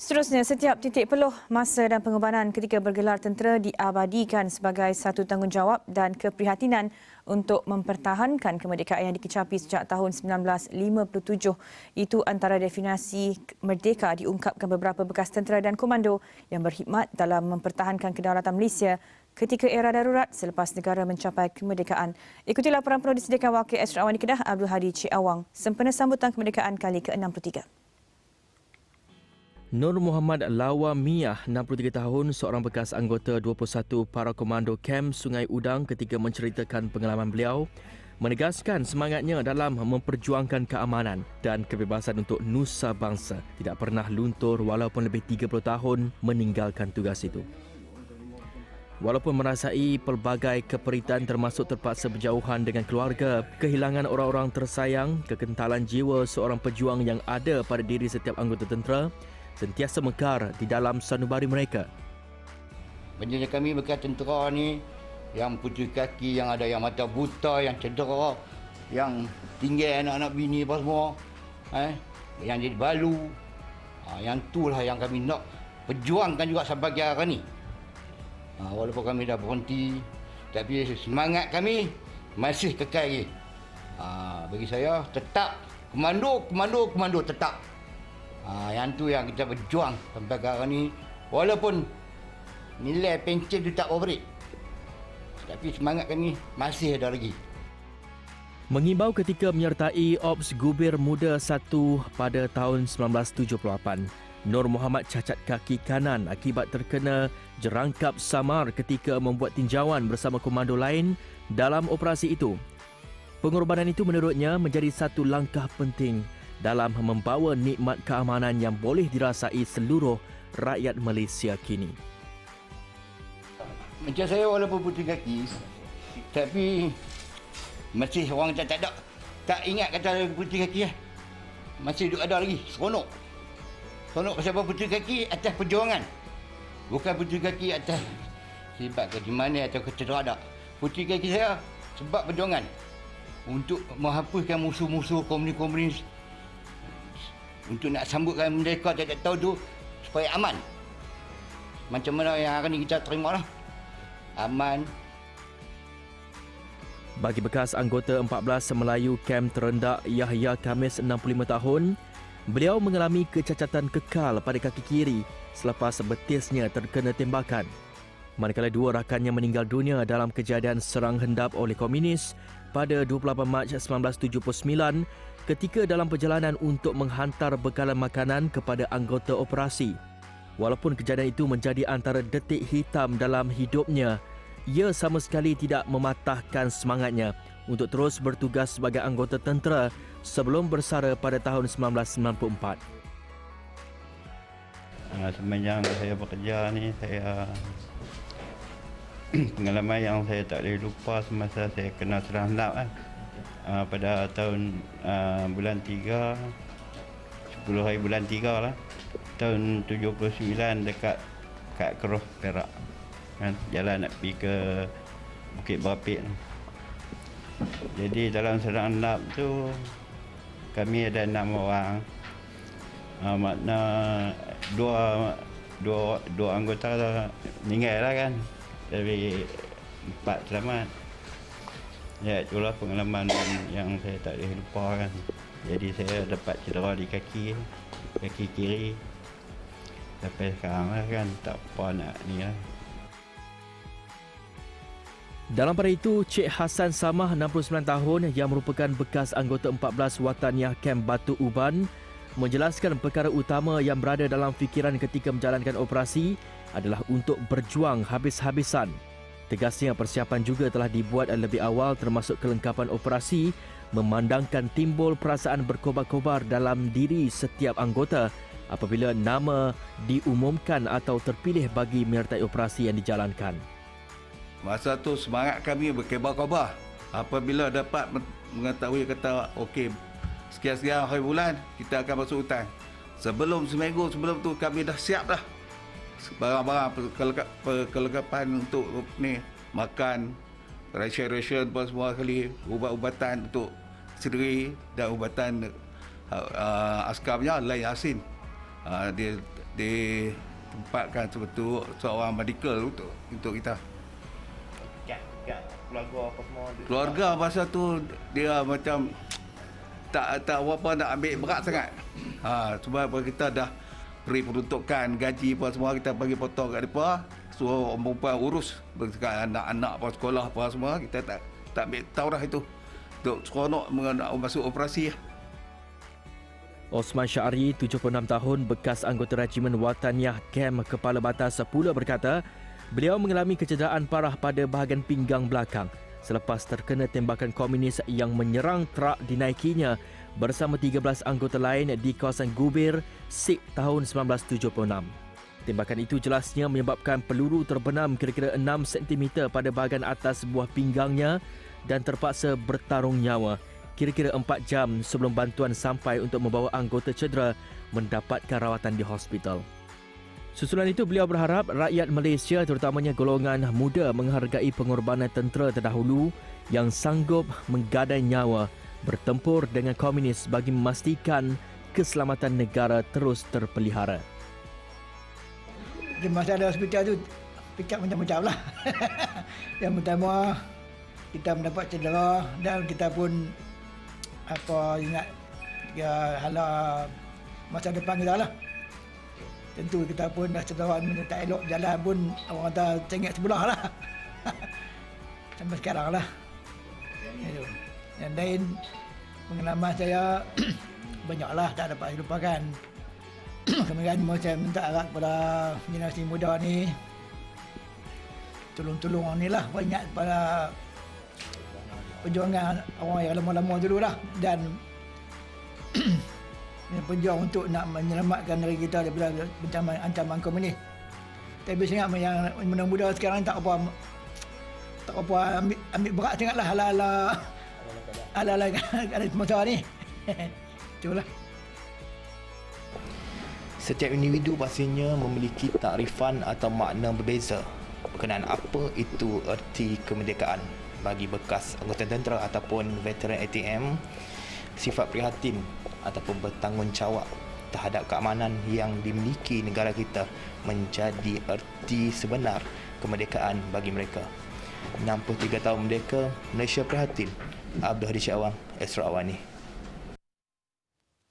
Seterusnya, setiap titik peluh, masa dan pengorbanan ketika bergelar tentera diabadikan sebagai satu tanggungjawab dan keprihatinan untuk mempertahankan kemerdekaan yang dikecapi sejak tahun 1957. Itu antara definisi merdeka diungkapkan beberapa bekas tentera dan komando yang berkhidmat dalam mempertahankan kedaulatan Malaysia ketika era darurat selepas negara mencapai kemerdekaan. Ikuti laporan perlu disediakan Wakil Astro Awani Kedah Abdul Hadi Cik Awang sempena sambutan kemerdekaan kali ke-63. Nur Muhammad Lawa Miah, 63 tahun, seorang bekas anggota 21 para komando kem Sungai Udang ketika menceritakan pengalaman beliau, menegaskan semangatnya dalam memperjuangkan keamanan dan kebebasan untuk nusa bangsa tidak pernah luntur walaupun lebih 30 tahun meninggalkan tugas itu. Walaupun merasai pelbagai keperitan termasuk terpaksa berjauhan dengan keluarga, kehilangan orang-orang tersayang, kekentalan jiwa seorang pejuang yang ada pada diri setiap anggota tentera, sentiasa mekar di dalam sanubari mereka. Banyak kami bekas tentera ni yang putih kaki, yang ada yang mata buta, yang cedera, yang tinggal anak-anak bini apa semua, yang jadi balu. Yang itulah yang kami nak perjuangkan juga sebagai hari ni. Walaupun kami dah berhenti, tapi semangat kami masih kekal lagi. Bagi saya tetap komando tetap. Yang tu yang kita berjuang sampai sekarang ni, walaupun nilai pencen tu tak overrate, tapi semangat kami masih ada lagi. Mengimbau ketika menyertai Ops Gubir Muda 1 pada tahun 1978, Nur Muhammad cacat kaki kanan akibat terkena jerangkap samar ketika membuat tinjauan bersama komando lain dalam operasi itu. Pengorbanan itu menurutnya menjadi satu langkah penting dalam membawa nikmat keamanan yang boleh dirasai seluruh rakyat Malaysia kini. Macam saya walaupun putih kaki, tapi masih orang tak ingat kata putih kaki . Masih ada lagi, seronok. Seronok pasal putih kaki atas perjuangan. Bukan putih kaki atas sebab ke di mana atau kecederaan tak. Putih kaki saya sebab perjuangan untuk menghapuskan musuh-musuh komunis-komunis, untuk nak sambutkan merdeka tak tahu tu supaya aman. Macam mana yang hari ni kita terima lah. Aman. Bagi bekas anggota 14 Melayu Kem Terendak Yahya Kamis 65 tahun, beliau mengalami kecacatan kekal pada kaki kiri selepas betisnya terkena tembakan. Manakala dua rakannya meninggal dunia dalam kejadian serang hendap oleh komunis pada 28 Mac 1979 ketika dalam perjalanan untuk menghantar bekalan makanan kepada anggota operasi. Walaupun kejadian itu menjadi antara detik hitam dalam hidupnya, ia sama sekali tidak mematahkan semangatnya untuk terus bertugas sebagai anggota tentera sebelum bersara pada tahun 1994. Semenjang saya bekerja ni, saya pengalaman yang saya tak boleh lupa semasa saya kena serang hendap pada tahun bulan 3, 10 hari bulan 3 lah, tahun 79 dekat kat Keroh Perak kan, jalan nak pergi ke Bukit Berapit. Jadi dalam serang hendap tu kami ada 6 orang, makna dua anggota meninggal lah kan, tapi 4 selamat. Ya, itulah pengalaman yang saya tak boleh lupa kan. Jadi saya dapat cedera di kaki kiri. Sampai sekarang lah kan, tak apa nak ni lah. Dalam pada itu, Cik Hassan Samah, 69 tahun, yang merupakan bekas anggota 14 Wataniah Kem Batu Uban, menjelaskan perkara utama yang berada dalam fikiran ketika menjalankan operasi adalah untuk berjuang habis-habisan. Tegasnya persiapan juga telah dibuat lebih awal termasuk kelengkapan operasi, memandangkan timbul perasaan berkobar-kobar dalam diri setiap anggota apabila nama diumumkan atau terpilih bagi menyertai operasi yang dijalankan. Masa tu semangat kami berkobar-kobar apabila dapat mengetahui kata okey, sekian-sekian hari bulan kita akan masuk hutan. Sebelum seminggu sebelum tu kami dah siap dah. Barang-barang kelengkapan untuk ni, makan, ration apa semua kali, ubat-ubatan untuk sendiri dan ubatan askarnya lain asin. Dia ditempatkan seorang medical untuk kita. Keluarga apa semua? Keluarga masa tu dia macam tak apa nak ambil berat sangat. Sebab kita dah beri peruntukan gaji apa semua, kita bagi potong kat depa, suruh orang perempuan urus anak-anak apa sekolah apa semua, kita tak ambil tahu dah itu. Untuk seronok masuk operasi. Osman Syahri, 76 tahun, bekas anggota Regimen Wataniah Kem Kepala Batas Sepula berkata, beliau mengalami kecederaan parah pada bahagian pinggang belakang selepas terkena tembakan komunis yang menyerang trak dinaikinya bersama 13 anggota lain di kawasan Gubir, Sik tahun 1976. Tembakan itu jelasnya menyebabkan peluru terbenam kira-kira 6 cm pada bahagian atas buah pinggangnya dan terpaksa bertarung nyawa kira-kira 4 jam sebelum bantuan sampai untuk membawa anggota cedera mendapatkan rawatan di hospital. Susulan itu, beliau berharap rakyat Malaysia terutamanya golongan muda menghargai pengorbanan tentera terdahulu yang sanggup menggadai nyawa bertempur dengan komunis bagi memastikan keselamatan negara terus terpelihara. Di masa ada hospital tu, fikir macam-macam lah. Yang pertama, kita mendapat cedera dan kita pun ingat hala masa depan kita lah. Tentu kita pun dah cedera, tak elok jalan pun orang kata cengek sebelah lah. Sampai sekarang lah. Yang lain pengalaman saya banyaklah tak dapat dilupakan. Kemudian saya minta harap kepada generasi muda ni tolong ni lah, banyak pada perjuangan orang yang lama-lama dulu lah, dan berjuang untuk nak menyelamatkan negeri kita daripada ancaman komunis. Tapi saya ingat yang muda-muda sekarang tak apa ambil berat sangatlah ala-ala masa ni. Itulah. Setiap individu pastinya memiliki takrifan atau makna berbeza berkenaan apa itu erti kemerdekaan. Bagi bekas anggota tentera ataupun veteran ATM, sifat prihatin ataupun bertanggungjawab terhadap keamanan yang dimiliki negara kita menjadi erti sebenar kemerdekaan bagi mereka. 63 tahun merdeka, Malaysia prihatin. Abdul Hadi Syawang, Esra Awani.